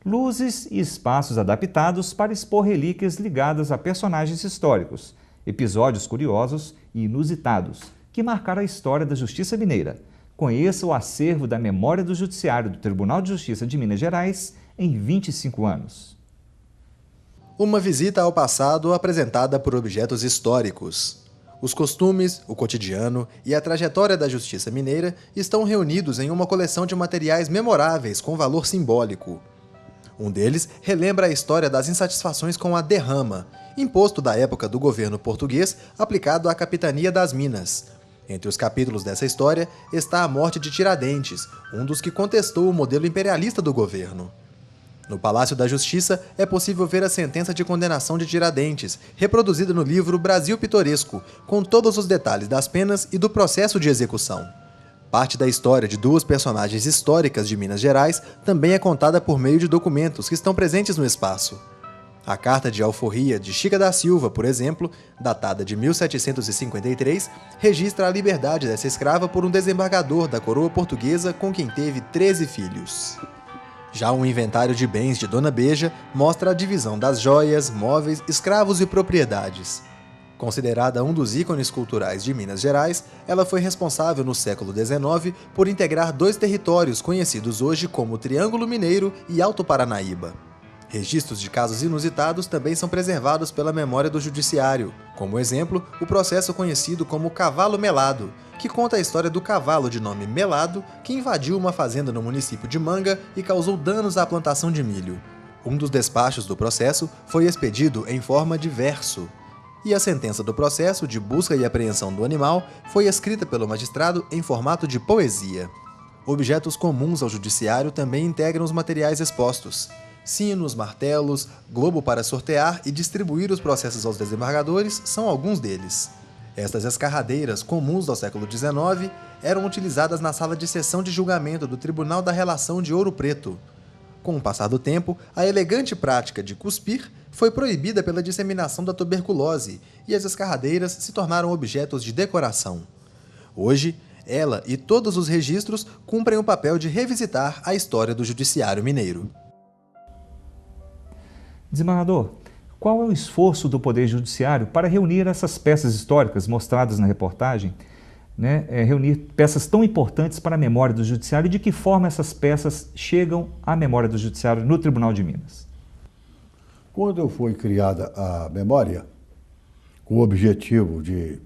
luzes e espaços adaptados para expor relíquias ligadas a personagens históricos, episódios curiosos e inusitados que marcaram a história da Justiça Mineira. Conheça o acervo da Memória do Judiciário do Tribunal de Justiça de Minas Gerais em 25 anos. Uma visita ao passado apresentada por objetos históricos. Os costumes, o cotidiano e a trajetória da Justiça Mineira estão reunidos em uma coleção de materiais memoráveis com valor simbólico. Um deles relembra a história das insatisfações com a derrama, imposto da época do governo português aplicado à capitania das Minas. Entre os capítulos dessa história está a morte de Tiradentes, um dos que contestou o modelo imperialista do governo. No Palácio da Justiça é possível ver a sentença de condenação de Tiradentes, reproduzida no livro Brasil Pitoresco, com todos os detalhes das penas e do processo de execução. Parte da história de duas personagens históricas de Minas Gerais também é contada por meio de documentos que estão presentes no espaço. A Carta de Alforria de Chica da Silva, por exemplo, datada de 1753, registra a liberdade dessa escrava por um desembargador da coroa portuguesa com quem teve 13 filhos. Já um inventário de bens de Dona Beja mostra a divisão das joias, móveis, escravos e propriedades. Considerada um dos ícones culturais de Minas Gerais, ela foi responsável no século XIX por integrar dois territórios conhecidos hoje como Triângulo Mineiro e Alto Paranaíba. Registros de casos inusitados também são preservados pela memória do judiciário, como exemplo, o processo conhecido como Cavalo Melado, que conta a história do cavalo de nome Melado que invadiu uma fazenda no município de Manga e causou danos à plantação de milho. Um dos despachos do processo foi expedido em forma de verso, e a sentença do processo de busca e apreensão do animal foi escrita pelo magistrado em formato de poesia. Objetos comuns ao judiciário também integram os materiais expostos. Sinos, martelos, globo para sortear e distribuir os processos aos desembargadores são alguns deles. Estas escarradeiras, comuns ao século XIX, eram utilizadas na sala de sessão de julgamento do Tribunal da Relação de Ouro Preto. Com o passar do tempo, a elegante prática de cuspir foi proibida pela disseminação da tuberculose e as escarradeiras se tornaram objetos de decoração. Hoje, ela e todos os registros cumprem o papel de revisitar a história do Judiciário Mineiro. Desembargador, qual é o esforço do Poder Judiciário para reunir essas peças históricas mostradas na reportagem, reunir peças tão importantes para a memória do Judiciário e de que forma essas peças chegam à memória do Judiciário no Tribunal de Minas? Quando foi criada a memória, com o objetivo de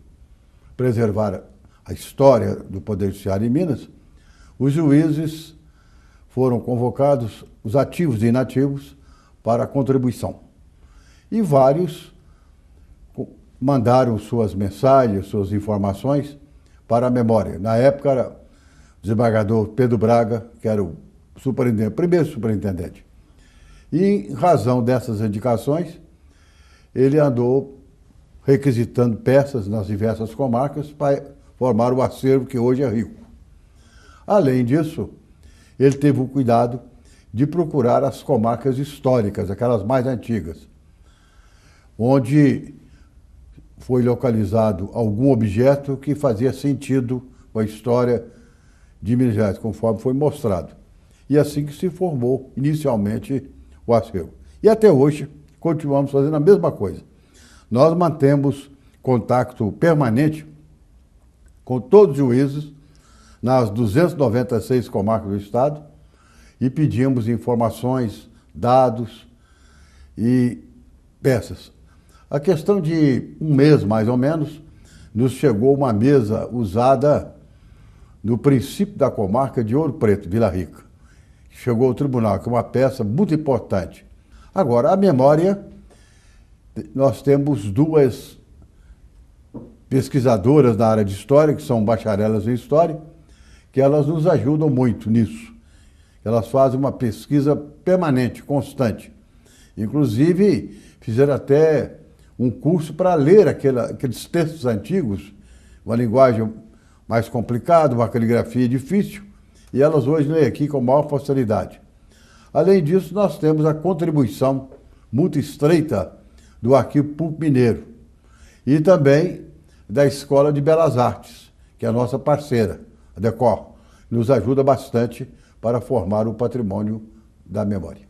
preservar a história do Poder Judiciário em Minas, os juízes foram convocados, os ativos e inativos, para a contribuição. E vários mandaram suas mensagens, suas informações para a memória. Na época era o desembargador Pedro Braga, que era o primeiro superintendente. E em razão dessas indicações, ele andou requisitando peças nas diversas comarcas para formar o acervo que hoje é rico. Além disso, ele teve o cuidado de procurar as comarcas históricas, aquelas mais antigas, onde foi localizado algum objeto que fazia sentido com a história de Minas Gerais, conforme foi mostrado. E assim que se formou inicialmente o acervo. E até hoje continuamos fazendo a mesma coisa. Nós mantemos contato permanente com todos os juízes nas 296 comarcas do estado, e pedimos informações, dados e peças. A questão de um mês, mais ou menos, nos chegou uma mesa usada no princípio da comarca de Ouro Preto, Vila Rica. Chegou ao tribunal, que é uma peça muito importante. Agora, a memória, nós temos duas pesquisadoras da área de História, que são bacharelas em História, que elas nos ajudam muito nisso. Elas fazem uma pesquisa permanente, constante. Inclusive, fizeram até um curso para ler aqueles textos antigos, uma linguagem mais complicada, uma caligrafia difícil, e elas hoje leem aqui com maior facilidade. Além disso, nós temos a contribuição muito estreita do Arquivo Público Mineiro e também da Escola de Belas Artes, que é a nossa parceira, a DECOR, nos ajuda bastante para formar o patrimônio da memória.